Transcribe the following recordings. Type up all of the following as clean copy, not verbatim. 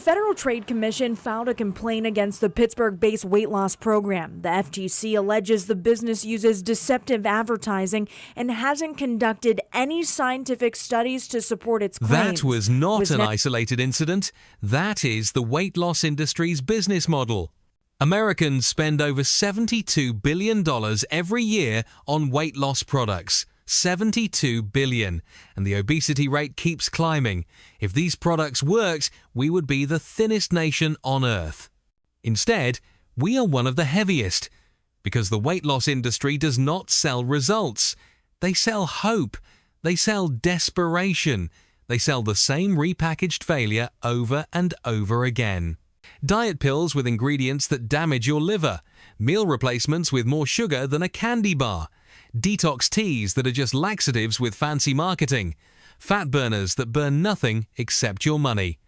Federal Trade Commission filed a complaint against the Pittsburgh-based weight loss program. The FTC alleges the business uses deceptive advertising and hasn't conducted any scientific studies to support its claims. That was not an isolated incident. That is the weight loss industry's business model. Americans spend over $72 billion every year on weight loss products. 72 billion, and the obesity rate keeps climbing. If these products worked, we would be the thinnest nation on earth. Instead, we are one of the heaviest, because the weight loss industry does not sell results. They sell hope. They sell desperation. They sell the same repackaged failure over and over again. Diet pills with ingredients that damage your liver. Meal replacements with more sugar than a candy bar. Detox teas that are just laxatives with fancy marketing. Fat burners that burn nothing except your money.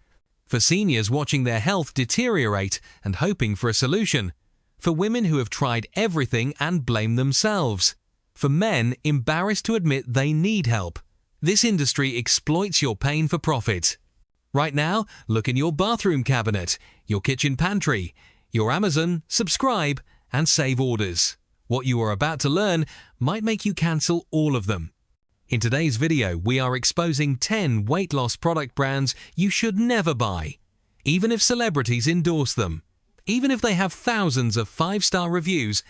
For seniors watching their health deteriorate and hoping for a solution. For women who have tried everything and blame themselves. For men embarrassed to admit they need help. This industry exploits your pain for profit. Right now, look in your bathroom cabinet, your kitchen pantry, your Amazon, subscribe, and save orders. What you are about to learn might make you cancel all of them. In today's video, we are exposing 10 weight loss product brands you should never buy, even if celebrities endorse them, even if they have thousands of 5-star reviews,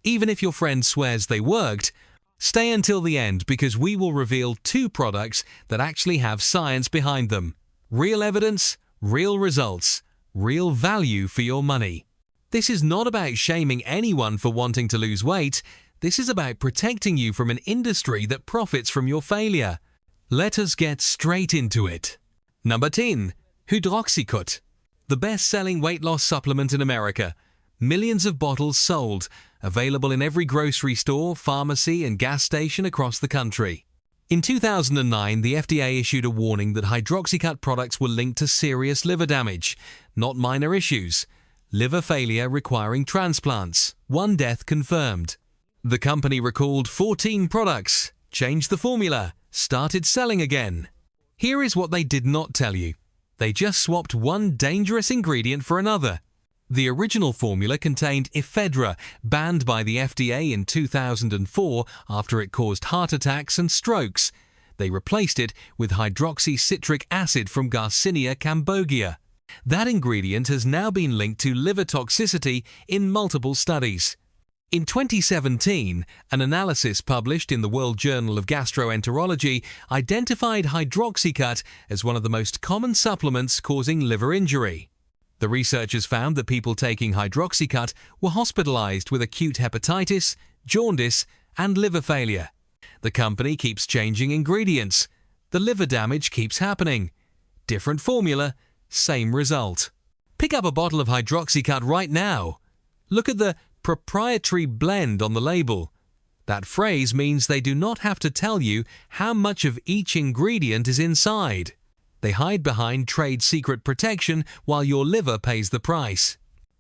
even if your friend swears they worked. Stay until the end because we will reveal 2 products that actually have science behind them. Real evidence, real results, real value for your money. This is not about shaming anyone for wanting to lose weight. This is about protecting you from an industry that profits from your failure. Let us get straight into it. Number 10. Hydroxycut. The best-selling weight loss supplement in America. Millions of bottles sold. Available in every grocery store, pharmacy, and gas station across the country. In 2009, the FDA issued a warning that Hydroxycut products were linked to serious liver damage, not minor issues. Liver failure requiring transplants. 1 death confirmed. The company recalled 14 products, changed the formula, started selling again. Here is what they did not tell you. They just swapped one dangerous ingredient for another. The original formula contained ephedra, banned by the FDA in 2004 after it caused heart attacks and strokes. They replaced it with hydroxycitric acid from Garcinia, Cambogia. That ingredient has now been linked to liver toxicity in multiple studies. In 2017, an analysis published in the World Journal of Gastroenterology identified Hydroxycut as one of the most common supplements causing liver injury. The researchers found that people taking Hydroxycut were hospitalized with acute hepatitis, jaundice, and liver failure. The company keeps changing ingredients. The liver damage keeps happening. Different formula, same result. Pick up a bottle of Hydroxycut right now. Look at the proprietary blend on the label. That phrase means they do not have to tell you how much of each ingredient is inside. They hide behind trade secret protection while your liver pays the price.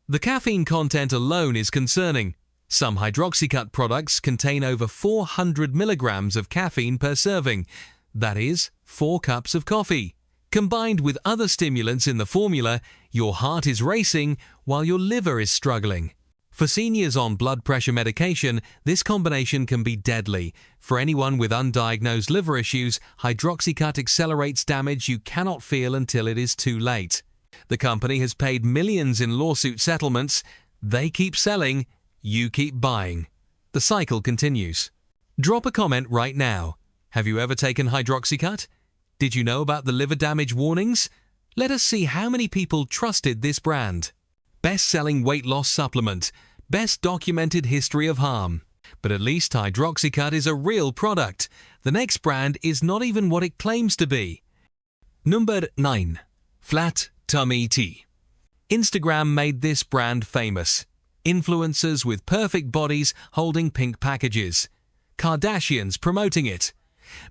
The caffeine content alone is concerning. Some Hydroxycut products contain over 400 milligrams of caffeine per serving. That is, 4 cups of coffee. Combined with other stimulants in the formula, your heart is racing while your liver is struggling. For seniors on blood pressure medication, this combination can be deadly. For anyone with undiagnosed liver issues, Hydroxycut accelerates damage you cannot feel until it is too late. The company has paid millions in lawsuit settlements. They keep selling, you keep buying. The cycle continues. Drop a comment right now. Have you ever taken Hydroxycut? Did you know about the liver damage warnings? Let us see how many people trusted this brand. Best-selling weight loss supplement. Best documented history of harm. But at least Hydroxycut is a real product. The next brand is not even what it claims to be. Number 9. Flat Tummy Tea. Instagram made this brand famous. Influencers with perfect bodies holding pink packages. Kardashians promoting it.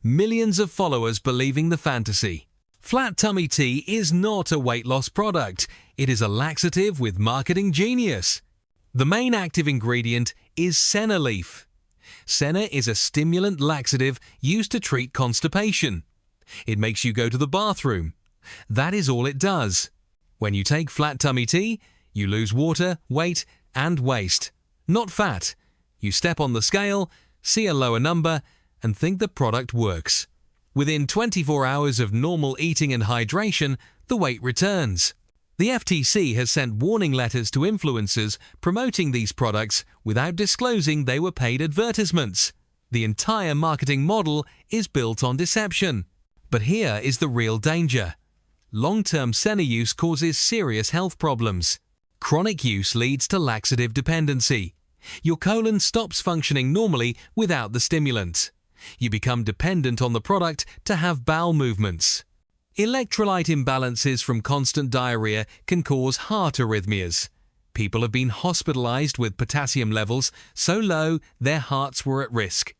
Millions of followers believing the fantasy. Flat Tummy Tea is not a weight loss product. It is a laxative with marketing genius. The main active ingredient is senna leaf. Senna is a stimulant laxative used to treat constipation. It makes you go to the bathroom. That is all it does. When you take flat tummy tea, you lose water, weight, and waste, not fat. You step on the scale, see a lower number, and think the product works. Within 24 hours of normal eating and hydration, the weight returns. The FTC has sent warning letters to influencers promoting these products without disclosing they were paid advertisements. The entire marketing model is built on deception. But here is the real danger. Long-term Sensa use causes serious health problems. Chronic use leads to laxative dependency. Your colon stops functioning normally without the stimulant. You become dependent on the product to have bowel movements. Electrolyte imbalances from constant diarrhea can cause heart arrhythmias. People have been hospitalized with potassium levels so low their hearts were at risk.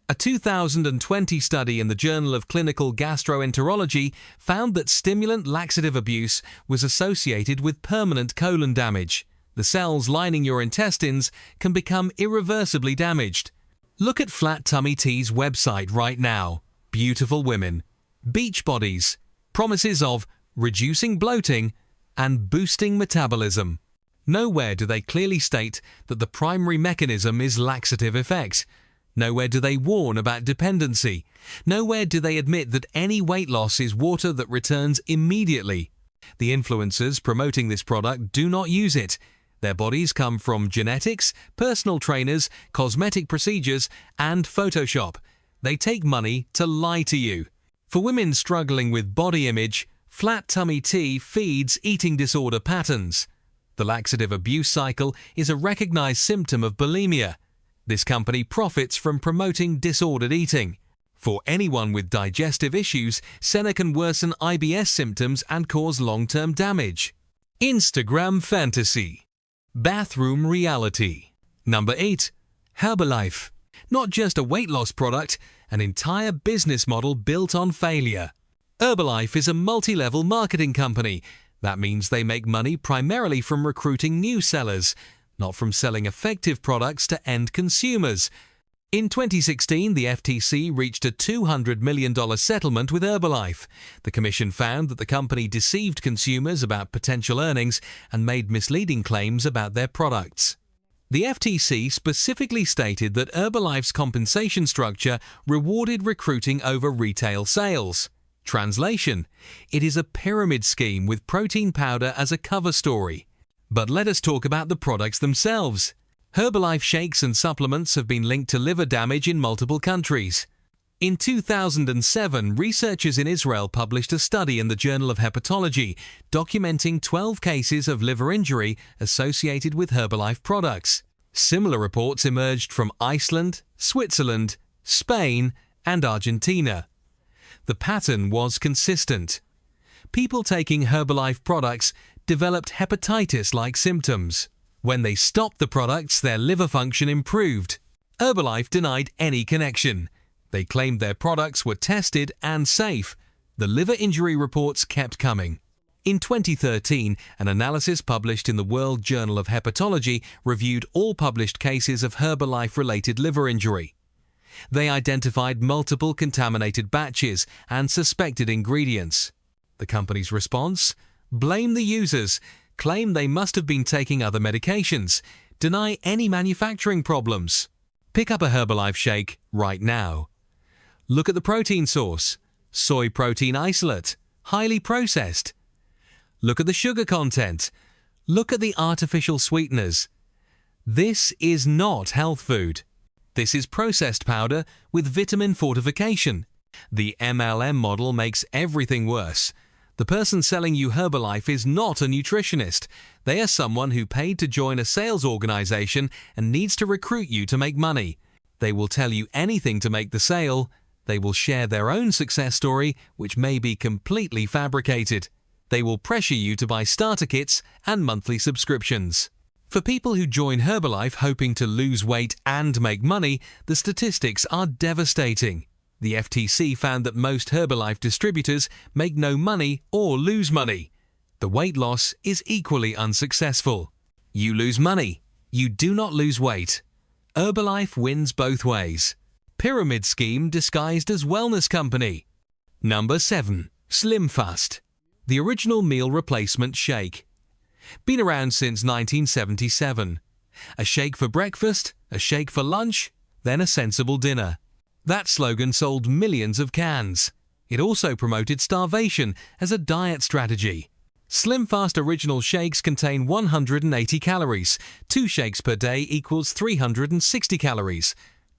A 2020 study in the Journal of Clinical Gastroenterology found that stimulant laxative abuse was associated with permanent colon damage. The cells lining your intestines can become irreversibly damaged. Look at Flat Tummy Tea's website right now. Beautiful women, beach bodies, promises of reducing bloating and boosting metabolism. Nowhere do they clearly state that the primary mechanism is laxative effect. Nowhere do they warn about dependency. Nowhere do they admit that any weight loss is water that returns immediately. The influencers promoting this product do not use it. Their bodies come from genetics, personal trainers, cosmetic procedures, and Photoshop. They take money to lie to you. For women struggling with body image, Flat Tummy Tea feeds eating disorder patterns. The laxative abuse cycle is a recognized symptom of bulimia. This company profits from promoting disordered eating. For anyone with digestive issues, Sensa can worsen IBS symptoms and cause long-term damage. Instagram fantasy. Bathroom reality. Number 8. Herbalife. Not just a weight loss product, an entire business model built on failure. Herbalife is a multi-level marketing company. That means they make money primarily from recruiting new sellers, not from selling effective products to end consumers. In 2016, the FTC reached a $200 million settlement with Herbalife. The commission found that the company deceived consumers about potential earnings and made misleading claims about their products. The FTC specifically stated that Herbalife's compensation structure rewarded recruiting over retail sales. Translation: it is a pyramid scheme with protein powder as a cover story. But let us talk about the products themselves. Herbalife shakes and supplements have been linked to liver damage in multiple countries. In 2007, researchers in Israel published a study in the Journal of Hepatology documenting 12 cases of liver injury associated with Herbalife products. Similar reports emerged from Iceland, Switzerland, Spain, and Argentina. The pattern was consistent. People taking Herbalife products developed hepatitis-like symptoms. When they stopped the products, their liver function improved. Herbalife denied any connection. They claimed their products were tested and safe. The liver injury reports kept coming. In 2013, an analysis published in the World Journal of Hepatology reviewed all published cases of Herbalife-related liver injury. They identified multiple contaminated batches and suspected ingredients. The company's response? Blame the users, claim they must have been taking other medications, deny any manufacturing problems. Pick up a Herbalife shake right now. Look at the protein source. Soy protein isolate, highly processed. Look at the sugar content. Look at the artificial sweeteners. This is not health food. This is processed powder with vitamin fortification. The MLM model makes everything worse. The person selling you Herbalife is not a nutritionist. They are someone who paid to join a sales organization and needs to recruit you to make money. They will tell you anything to make the sale. They will share their own success story, which may be completely fabricated. They will pressure you to buy starter kits and monthly subscriptions. For people who join Herbalife hoping to lose weight and make money, the statistics are devastating. The FTC found that most Herbalife distributors make no money or lose money. The weight loss is equally unsuccessful. You lose money. You do not lose weight. Herbalife wins both ways. Pyramid scheme disguised as wellness company. Number 7. SlimFast. The original meal replacement shake. Been around since 1977. A shake for breakfast, a shake for lunch, then a sensible dinner. That slogan sold millions of cans. It also promoted starvation as a diet strategy. SlimFast original shakes contain 180 calories. 2 shakes per day equals 360 calories.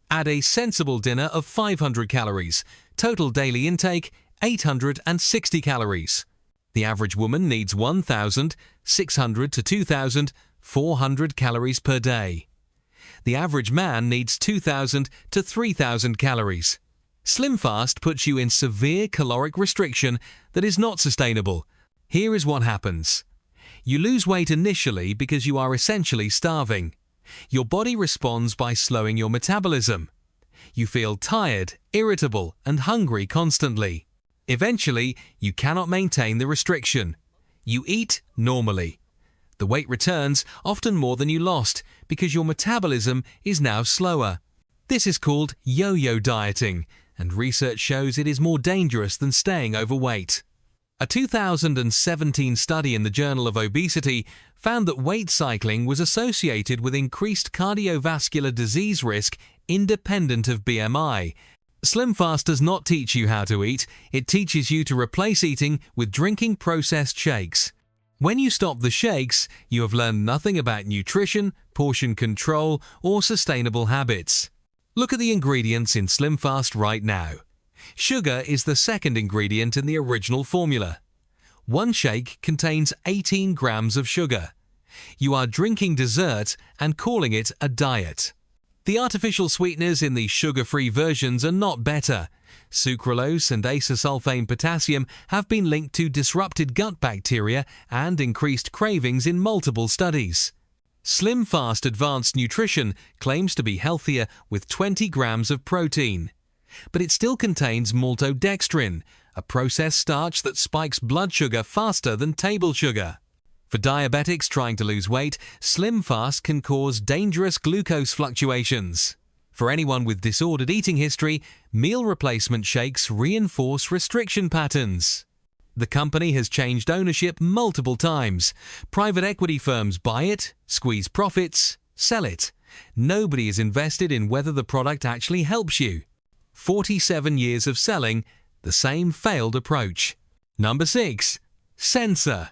Add a sensible dinner of 500 calories. Total daily intake, 860 calories. The average woman needs 1,600 to 2,400 calories per day. The average man needs 2,000 to 3,000 calories. SlimFast puts you in severe caloric restriction that is not sustainable. Here is what happens. You lose weight initially because you are essentially starving. Your body responds by slowing your metabolism. You feel tired, irritable, and hungry constantly. Eventually, you cannot maintain the restriction. You eat normally. The weight returns, often more than you lost, because your metabolism is now slower. This is called yo-yo dieting, and research shows it is more dangerous than staying overweight. A 2017 study in the Journal of Obesity found that weight cycling was associated with increased cardiovascular disease risk independent of BMI. SlimFast does not teach you how to eat, it teaches you to replace eating with drinking processed shakes. When you stop the shakes, you have learned nothing about nutrition, portion control, or sustainable habits. Look at the ingredients in SlimFast right now. Sugar is the second ingredient in the original formula. One shake contains 18 grams of sugar. You are drinking dessert and calling it a diet. The artificial sweeteners in the sugar-free versions are not better. Sucralose and acesulfame potassium have been linked to disrupted gut bacteria and increased cravings in multiple studies. SlimFast Advanced Nutrition claims to be healthier with 20 grams of protein. But it still contains maltodextrin, a processed starch that spikes blood sugar faster than table sugar. For diabetics trying to lose weight, SlimFast can cause dangerous glucose fluctuations. For anyone with disordered eating history, meal replacement shakes reinforce restriction patterns. The company has changed ownership multiple times. Private equity firms buy it, squeeze profits, sell it. Nobody is invested in whether the product actually helps you. 47 years of selling, the same failed approach. Number 6. Sensa.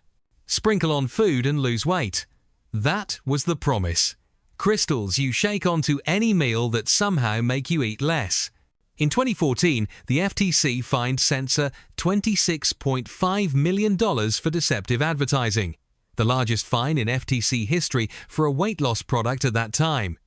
Sprinkle on food and lose weight. That was the promise. Crystals you shake onto any meal that somehow make you eat less. In 2014, the FTC fined Sensa $26.5 million for deceptive advertising, the largest fine in FTC history for a weight loss product at that time.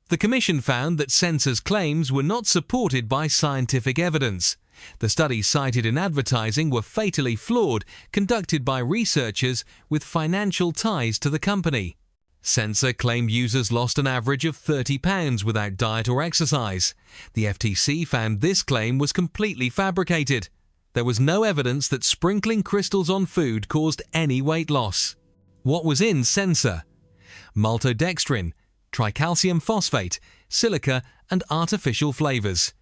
The Commission found that Sensa's claims were not supported by scientific evidence. The studies cited in advertising were fatally flawed, conducted by researchers with financial ties to the company. Sensa claimed users lost an average of 30 pounds without diet or exercise. The FTC found this claim was completely fabricated. There was no evidence that sprinkling crystals on food caused any weight loss. What was in Sensa? Maltodextrin, tricalcium phosphate, silica, and artificial flavors.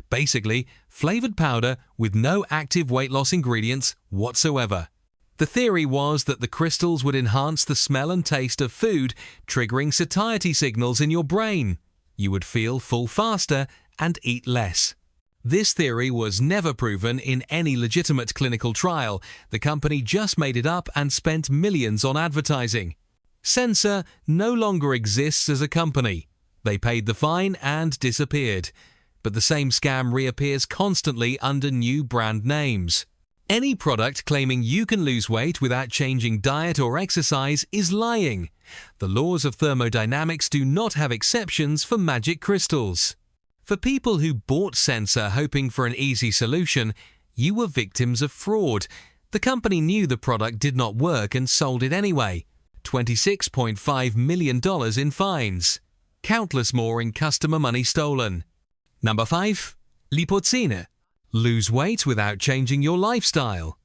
Basically, flavored powder with no active weight loss ingredients whatsoever. The theory was that the crystals would enhance the smell and taste of food, triggering satiety signals in your brain. You would feel full faster and eat less. This theory was never proven in any legitimate clinical trial. The company just made it up and spent millions on advertising. Sensa no longer exists as a company. They paid the fine and disappeared. But the same scam reappears constantly under new brand names. Any product claiming you can lose weight without changing diet or exercise is lying. The laws of thermodynamics do not have exceptions for magic crystals. For people who bought Sensa hoping for an easy solution, you were victims of fraud. The company knew the product did not work and sold it anyway. $26.5 million in fines. Countless more in customer money stolen. Number 5. Lipozene. Lose weight without changing your lifestyle.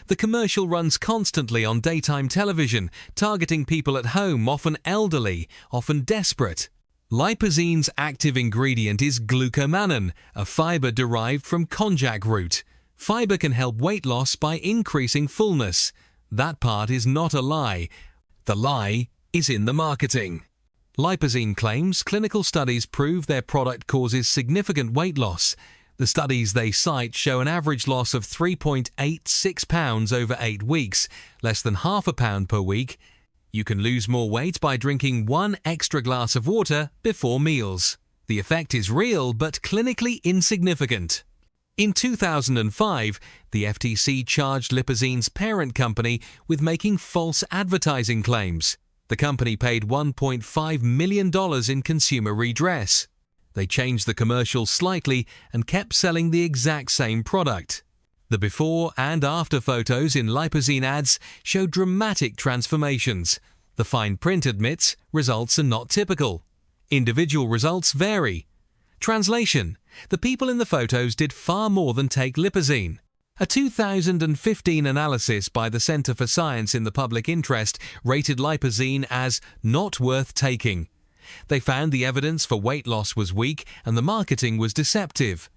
The commercial runs constantly on daytime television, targeting people at home, often elderly, often desperate. Lipozene's active ingredient is Glucomannan, a fiber derived from konjac root. Fiber can help weight loss by increasing fullness. That part is not a lie. The lie is in the marketing. Lipozene claims clinical studies prove their product causes significant weight loss. The studies they cite show an average loss of 3.86 pounds over 8 weeks, less than half a pound per week. You can lose more weight by drinking 1 extra glass of water before meals. The effect is real but clinically insignificant. In 2005, the FTC charged Lipozene's parent company with making false advertising claims. The company paid $1.5 million in consumer redress. They changed the commercial slightly and kept selling the exact same product. The before and after photos in Lipozene ads show dramatic transformations. The fine print admits results are not typical. Individual results vary. Translation: the people in the photos did far more than take Lipozene. A 2015 analysis by the Centre for Science in the Public Interest rated Lipozene as not worth taking. They found the evidence for weight loss was weak and the marketing was deceptive.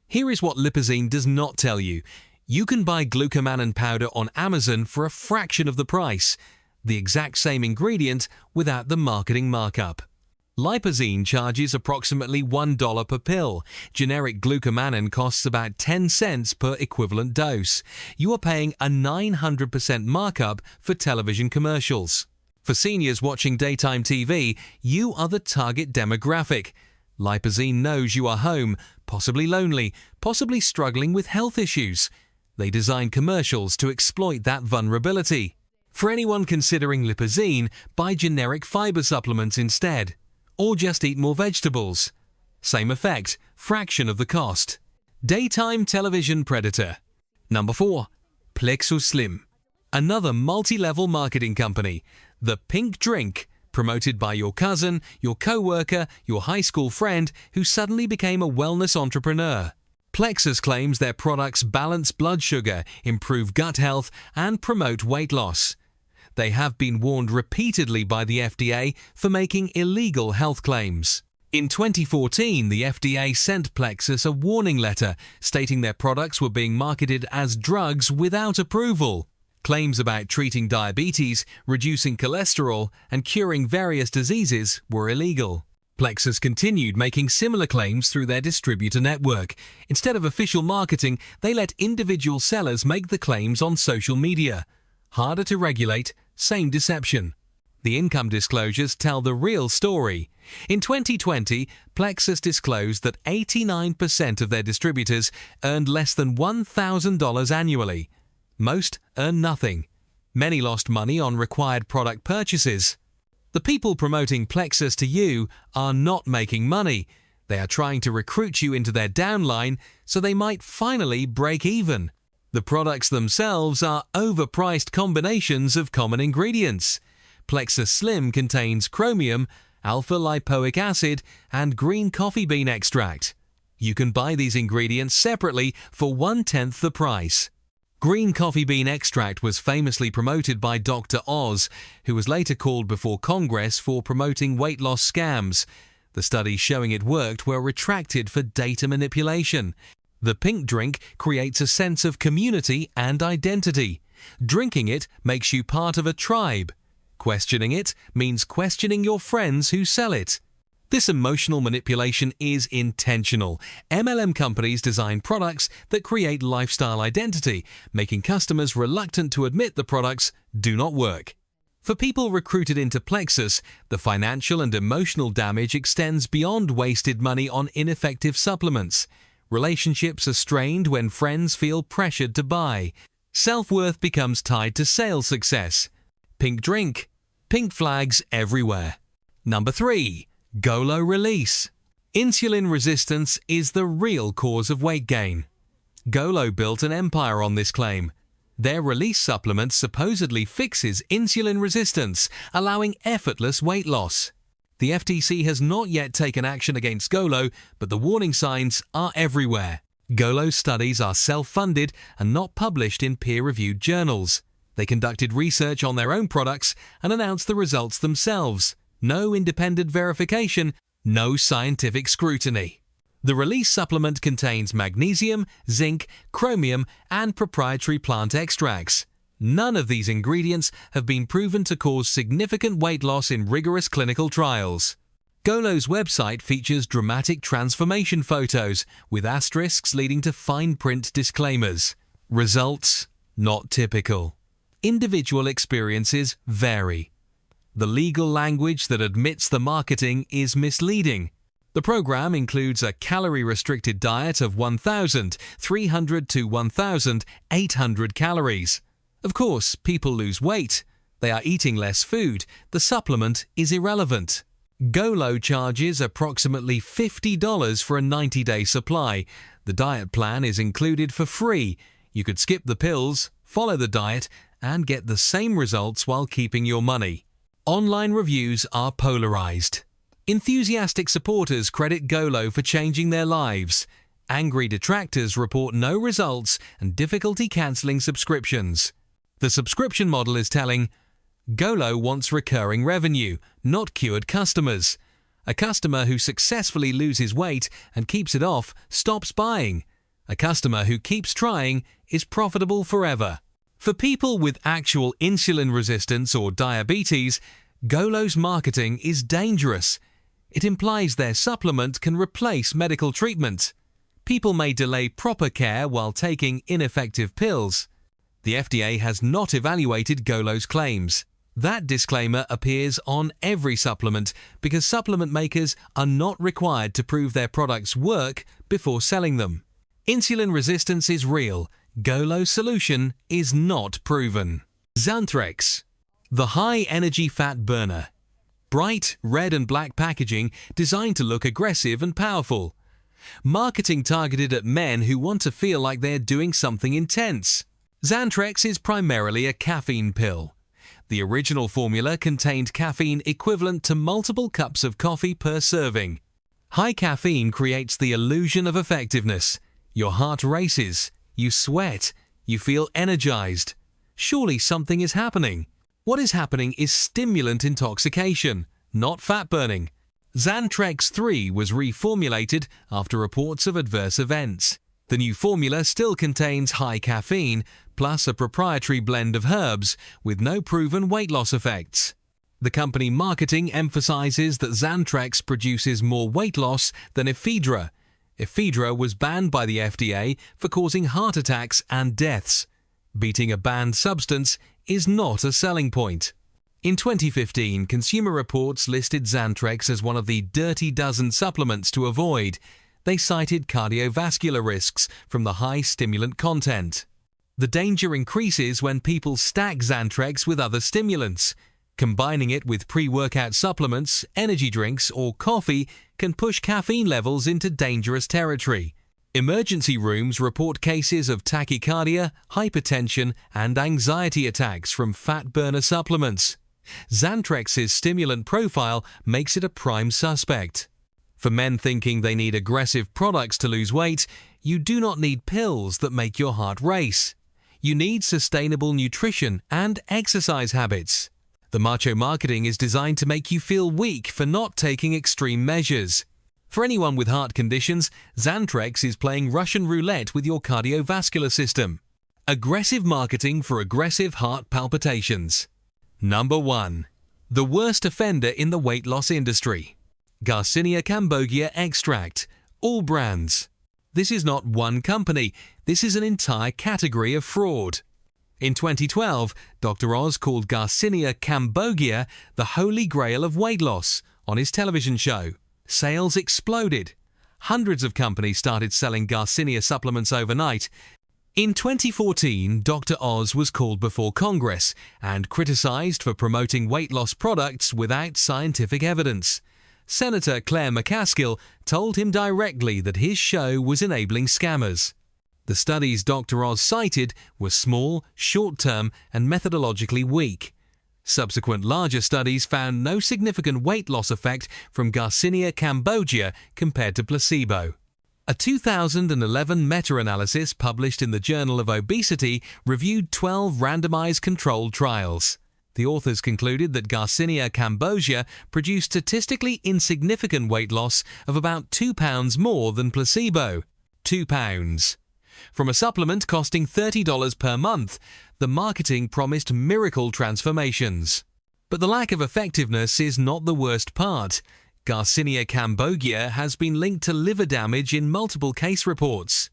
Here is what Lipozene does not tell you. You can buy Glucomannan powder on Amazon for a fraction of the price, the exact same ingredient without the marketing markup. Lipozene charges approximately $1 per pill. Generic Glucomannan costs about 10 cents per equivalent dose. You are paying a 900% markup for television commercials. For seniors watching daytime TV, you are the target demographic. Lipozene knows you are home, possibly lonely, possibly struggling with health issues. They design commercials to exploit that vulnerability. For anyone considering Lipozene, buy generic fiber supplements instead. Or just eat more vegetables. Same effect, fraction of the cost. Daytime television predator. Number 4. Plexus Slim. Another multi-level marketing company. The pink drink, promoted by your cousin, your co-worker, your high school friend who suddenly became a wellness entrepreneur. Plexus claims their products balance blood sugar, improve gut health, and promote weight loss. They have been warned repeatedly by the FDA for making illegal health claims. In 2014, the FDA sent Plexus a warning letter stating their products were being marketed as drugs without approval. Claims about treating diabetes, reducing cholesterol, and curing various diseases were illegal. Plexus continued making similar claims through their distributor network. Instead of official marketing, they let individual sellers make the claims on social media. Harder to regulate, same deception. The income disclosures tell the real story. In 2020, Plexus disclosed that 89% of their distributors earned less than $1,000 annually. Most earn nothing. Many lost money on required product purchases. The people promoting Plexus to you are not making money. They are trying to recruit you into their downline so they might finally break even. The products themselves are overpriced combinations of common ingredients. Plexus Slim contains chromium, alpha-lipoic acid, and green coffee bean extract. You can buy these ingredients separately for 1/10 the price. Green coffee bean extract was famously promoted by Dr. Oz, who was later called before Congress for promoting weight loss scams. The studies showing it worked were retracted for data manipulation. The pink drink creates a sense of community and identity. Drinking it makes you part of a tribe. Questioning it means questioning your friends who sell it. This emotional manipulation is intentional. MLM companies design products that create lifestyle identity, making customers reluctant to admit the products do not work. For people recruited into Plexus, the financial and emotional damage extends beyond wasted money on ineffective supplements. Relationships are strained when friends feel pressured to buy. Self-worth becomes tied to sales success. Pink drink. Pink flags everywhere. Number 3. Golo release. Insulin resistance is the real cause of weight gain. Golo built an empire on this claim. Their release supplement supposedly fixes insulin resistance, allowing effortless weight loss. The FTC has not yet taken action against Golo, but the warning signs are everywhere. Golo's studies are self-funded and not published in peer-reviewed journals. They conducted research on their own products and announced the results themselves. No independent verification, no scientific scrutiny. The release supplement contains magnesium, zinc, chromium, and proprietary plant extracts. None of these ingredients have been proven to cause significant weight loss in rigorous clinical trials. Golo's website features dramatic transformation photos with asterisks leading to fine print disclaimers. Results not typical. Individual experiences vary. The legal language that admits the marketing is misleading. The program includes a calorie-restricted diet of 1,300 to 1,800 calories. Of course, people lose weight. They are eating less food. The supplement is irrelevant. Golo charges approximately $50 for a 90-day supply. The diet plan is included for free. You could skip the pills, follow the diet, and get the same results while keeping your money. Online reviews are polarized. Enthusiastic supporters credit Golo for changing their lives. Angry detractors report no results and difficulty cancelling subscriptions. The subscription model is telling, Golo wants recurring revenue, not cured customers. A customer who successfully loses weight and keeps it off stops buying. A customer who keeps trying is profitable forever. For people with actual insulin resistance or diabetes, Golo's marketing is dangerous. It implies their supplement can replace medical treatment. People may delay proper care while taking ineffective pills. The FDA has not evaluated Golo's claims. That disclaimer appears on every supplement because supplement makers are not required to prove their products work before selling them. Insulin resistance is real. Golo's solution is not proven. Zantrex, the high-energy fat burner. Bright red and black packaging designed to look aggressive and powerful. Marketing targeted at men who want to feel like they're doing something intense. Zantrex is primarily a caffeine pill. The original formula contained caffeine equivalent to multiple cups of coffee per serving. High caffeine creates the illusion of effectiveness. Your heart races, you sweat, you feel energized. Surely something is happening. What is happening is stimulant intoxication, not fat burning. Zantrex 3 was reformulated after reports of adverse events. The new formula still contains high caffeine, plus a proprietary blend of herbs, with no proven weight loss effects. The company marketing emphasizes that Zantrex produces more weight loss than ephedra. Ephedra was banned by the FDA for causing heart attacks and deaths. Beating a banned substance is not a selling point. In 2015, Consumer Reports listed Zantrex as one of the dirty dozen supplements to avoid. They cited cardiovascular risks from the high stimulant content. The danger increases when people stack Zantrex with other stimulants. Combining it with pre-workout supplements, energy drinks, or coffee can push caffeine levels into dangerous territory. Emergency rooms report cases of tachycardia, hypertension, and anxiety attacks from fat burner supplements. Zantrex's stimulant profile makes it a prime suspect. For men thinking they need aggressive products to lose weight, you do not need pills that make your heart race. You need sustainable nutrition and exercise habits. The macho marketing is designed to make you feel weak for not taking extreme measures. For anyone with heart conditions, Zantrex is playing Russian roulette with your cardiovascular system. Aggressive marketing for aggressive heart palpitations. Number 1. The worst offender in the weight loss industry. Garcinia Cambogia extract. All brands. This is not one company. This is an entire category of fraud. In 2012, Dr. Oz called Garcinia Cambogia the holy grail of weight loss on his television show. Sales exploded. Hundreds of companies started selling Garcinia supplements overnight. In 2014, Dr. Oz was called before Congress and criticized for promoting weight loss products without scientific evidence. Senator Claire McCaskill told him directly that his show was enabling scammers. The studies Dr. Oz cited were small, short-term, and methodologically weak. Subsequent larger studies found no significant weight loss effect from Garcinia Cambogia compared to placebo. A 2011 meta-analysis published in the Journal of Obesity reviewed 12 randomized controlled trials. The authors concluded that Garcinia Cambogia produced statistically insignificant weight loss of about 2 pounds more than placebo. 2 pounds. From a supplement costing $30 per month, the marketing promised miracle transformations. But the lack of effectiveness is not the worst part. Garcinia Cambogia has been linked to liver damage in multiple case reports.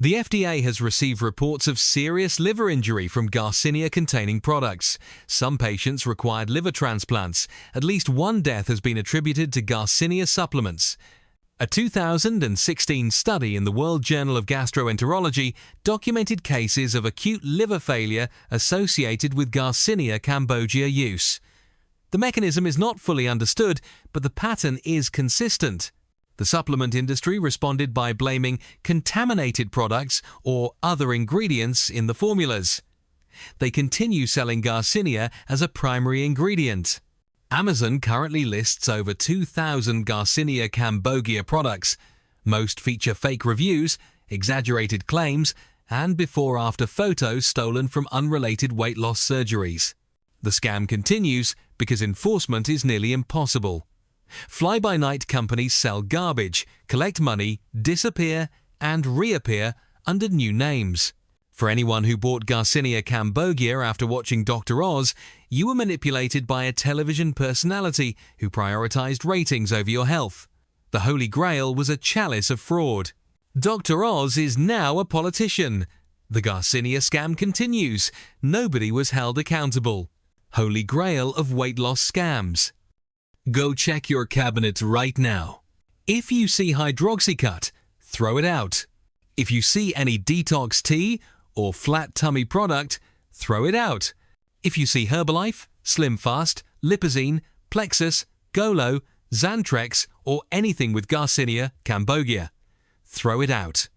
The FDA has received reports of serious liver injury from Garcinia-containing products. Some patients required liver transplants. At least one death has been attributed to Garcinia supplements. A 2016 study in the World Journal of Gastroenterology documented cases of acute liver failure associated with Garcinia Cambogia use. The mechanism is not fully understood, but the pattern is consistent. The supplement industry responded by blaming contaminated products or other ingredients in the formulas. They continue selling Garcinia as a primary ingredient. Amazon currently lists over 2,000 Garcinia Cambogia products. Most feature fake reviews, exaggerated claims, and before-after photos stolen from unrelated weight loss surgeries. The scam continues because enforcement is nearly impossible. Fly-by-night companies sell garbage, collect money, disappear, and reappear under new names. For anyone who bought Garcinia Cambogia after watching Dr. Oz, you were manipulated by a television personality who prioritized ratings over your health. The Holy Grail was a chalice of fraud. Dr. Oz is now a politician. The Garcinia scam continues. Nobody was held accountable. Holy Grail of weight loss scams. Go check your cabinet right now. If you see Hydroxycut, throw it out. If you see any detox tea or flat tummy product, throw it out. If you see Herbalife, SlimFast, Lipozene, Plexus, Golo, Zantrex, or anything with Garcinia Cambogia, throw it out.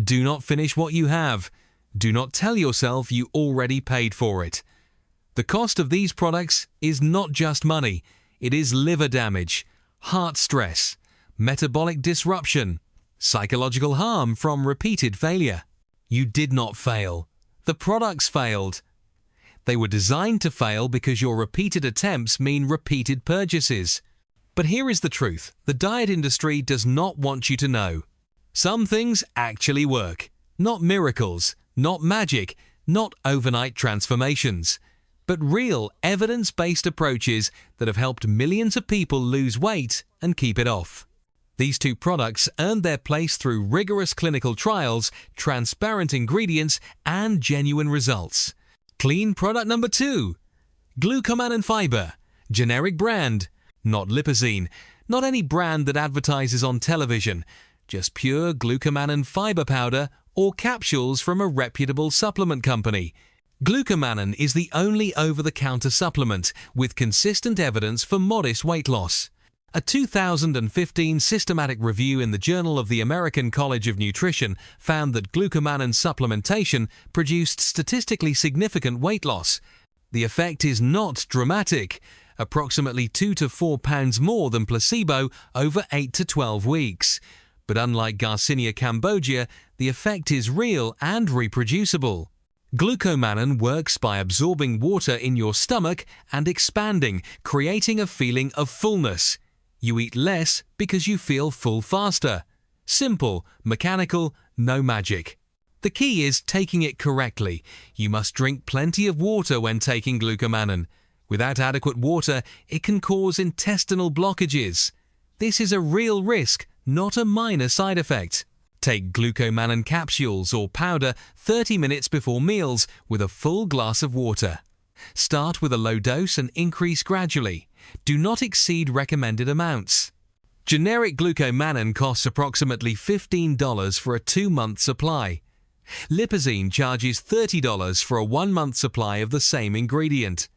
Do not finish what you have. Do not tell yourself you already paid for it. The cost of these products is not just money. It is liver damage, heart stress, metabolic disruption, psychological harm from repeated failure. You did not fail. The products failed. They were designed to fail because your repeated attempts mean repeated purchases. But here is the truth. The diet industry does not want you to know. Some things actually work. Not miracles, not magic, not overnight transformations, but real evidence-based approaches that have helped millions of people lose weight and keep it off. These two products earned their place through rigorous clinical trials, transparent ingredients, and genuine results. Clean product number 2. Glucomannan fiber. Generic brand. Not Lipozene. Not any brand that advertises on television. Just pure Glucomannan fiber powder or capsules from a reputable supplement company. Glucomannan is the only over-the-counter supplement with consistent evidence for modest weight loss. A 2015 systematic review in the Journal of the American College of Nutrition found that Glucomannan supplementation produced statistically significant weight loss. The effect is not dramatic, approximately 2 to 4 pounds more than placebo over 8 to 12 weeks. But unlike Garcinia Cambogia, the effect is real and reproducible. Glucomannan works by absorbing water in your stomach and expanding, creating a feeling of fullness. You eat less because you feel full faster. Simple, mechanical, no magic. The key is taking it correctly. You must drink plenty of water when taking Glucomannan. Without adequate water, it can cause intestinal blockages. This is a real risk, not a minor side effect. Take Glucomannan capsules or powder 30 minutes before meals with a full glass of water. Start with a low dose and increase gradually. Do not exceed recommended amounts. Generic Glucomannan costs approximately $15 for a 2-month supply. Lipozene charges $30 for a 1-month supply of the same ingredient.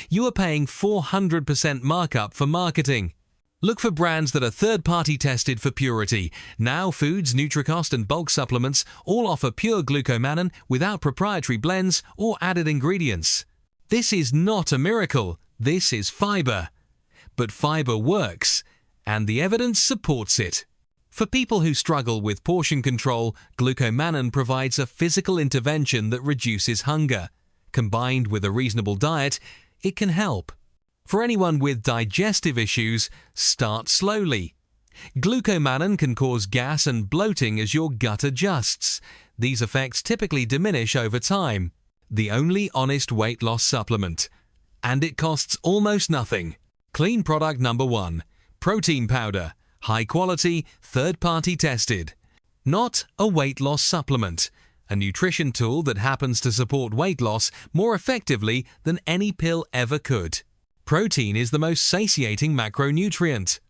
You are paying 400% markup for marketing. Look for brands that are third-party tested for purity. Now Foods, Nutricost and bulk supplements all offer pure Glucomannan without proprietary blends or added ingredients. This is not a miracle. This is fiber. But fiber works, and the evidence supports it. For people who struggle with portion control, Glucomannan provides a physical intervention that reduces hunger. Combined with a reasonable diet, it can help. For anyone with digestive issues, start slowly. Glucomannan can cause gas and bloating as your gut adjusts. These effects typically diminish over time. The only honest weight loss supplement. And it costs almost nothing. Clean product number 1. Protein powder. High quality, third-party tested. Not a weight loss supplement. A nutrition tool that happens to support weight loss more effectively than any pill ever could. Protein is the most satiating macronutrient.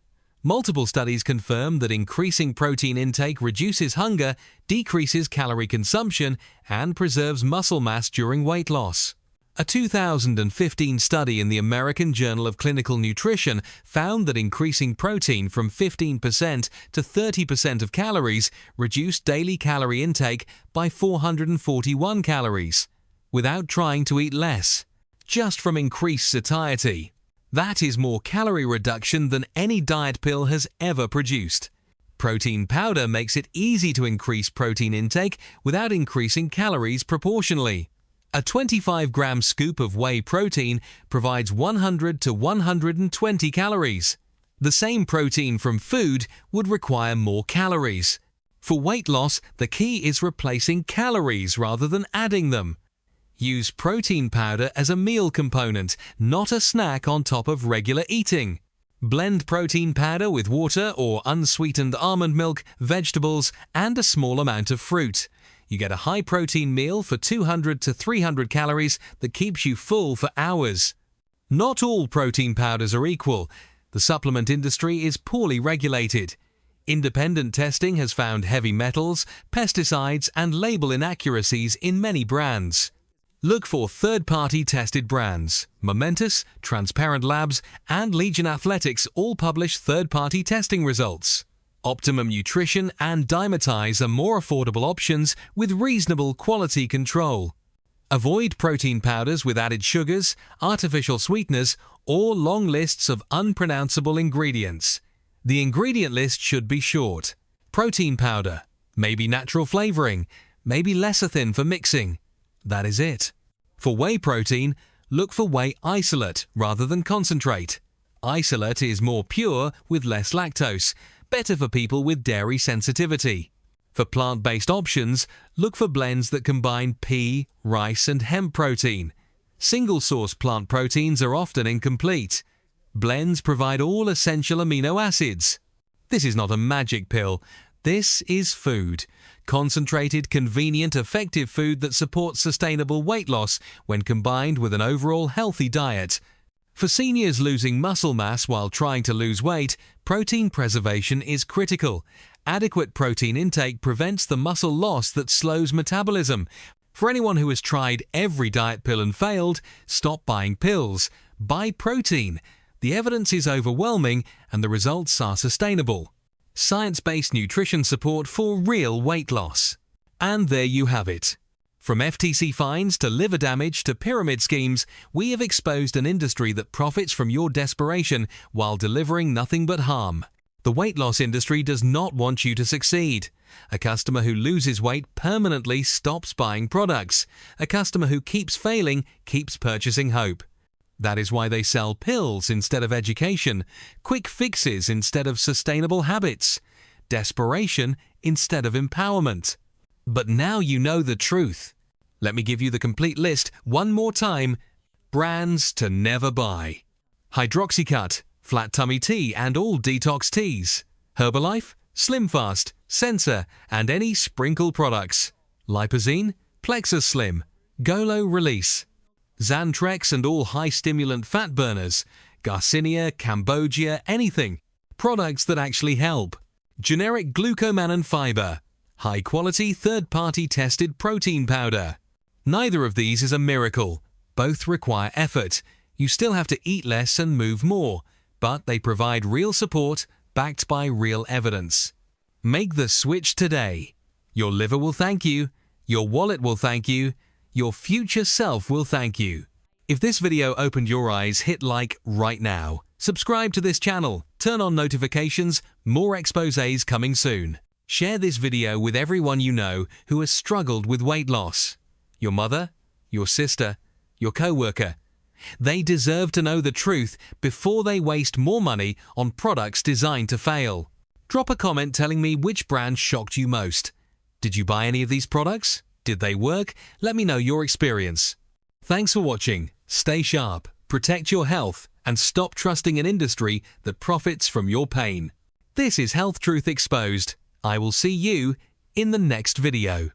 Multiple studies confirm that increasing protein intake reduces hunger, decreases calorie consumption, and preserves muscle mass during weight loss. A 2015 study in the American Journal of Clinical Nutrition found that increasing protein from 15% to 30% of calories reduced daily calorie intake by 441 calories, without trying to eat less, just from increased satiety. That is more calorie reduction than any diet pill has ever produced. Protein powder makes it easy to increase protein intake without increasing calories proportionally. A 25-gram scoop of whey protein provides 100 to 120 calories. The same protein from food would require more calories. For weight loss, the key is replacing calories rather than adding them. Use protein powder as a meal component, not a snack on top of regular eating. Blend protein powder with water or unsweetened almond milk, vegetables, and a small amount of fruit. You get a high-protein meal for 200 to 300 calories that keeps you full for hours. Not all protein powders are equal. The supplement industry is poorly regulated. Independent testing has found heavy metals, pesticides, and label inaccuracies in many brands. Look for third-party tested brands. Momentous, Transparent Labs, and Legion Athletics all publish third-party testing results. Optimum Nutrition and Dymatize are more affordable options with reasonable quality control. Avoid protein powders with added sugars, artificial sweeteners, or long lists of unpronounceable ingredients. The ingredient list should be short. Protein powder, maybe natural flavoring, maybe lecithin for mixing. That is it. For whey protein, look for whey isolate rather than concentrate. Isolate is more pure with less lactose, better for people with dairy sensitivity. For plant-based options, look for blends that combine pea, rice, and hemp protein. Single-source plant proteins are often incomplete. Blends provide all essential amino acids. This is not a magic pill. This is food. Concentrated, convenient, effective food that supports sustainable weight loss when combined with an overall healthy diet. For seniors losing muscle mass while trying to lose weight, protein preservation is critical. Adequate protein intake prevents the muscle loss that slows metabolism. For anyone who has tried every diet pill and failed, stop buying pills. Buy protein. The evidence is overwhelming and the results are sustainable. Science-based nutrition support for real weight loss. And there you have it. From FTC fines to liver damage to pyramid schemes, we have exposed an industry that profits from your desperation while delivering nothing but harm. The weight loss industry does not want you to succeed. A customer who loses weight permanently stops buying products. A customer who keeps failing keeps purchasing hope. That is why they sell pills instead of education, quick fixes instead of sustainable habits, desperation instead of empowerment. But now you know the truth. Let me give you the complete list one more time. Brands to never buy. Hydroxycut, Flat Tummy Tea and all detox teas. Herbalife, SlimFast, Sensa and any sprinkle products. Lipozene, Plexus Slim, Golo Release. Zantrex and all high-stimulant fat burners, Garcinia, Cambogia, anything. Products that actually help. Generic Glucomannan fiber. High-quality, third-party tested protein powder. Neither of these is a miracle. Both require effort. You still have to eat less and move more, but they provide real support backed by real evidence. Make the switch today. Your liver will thank you. Your wallet will thank you. Your future self will thank you. If this video opened your eyes, hit like right now. Subscribe to this channel. Turn on notifications. More exposés coming soon. Share this video with everyone you know who has struggled with weight loss. Your mother, your sister, your co-worker. They deserve to know the truth before they waste more money on products designed to fail. Drop a comment telling me which brand shocked you most. Did you buy any of these products? Did they work? Let me know your experience. Thanks for watching. Stay sharp, protect your health, and stop trusting an industry that profits from your pain. This is Health Truth Exposed. I will see you in the next video.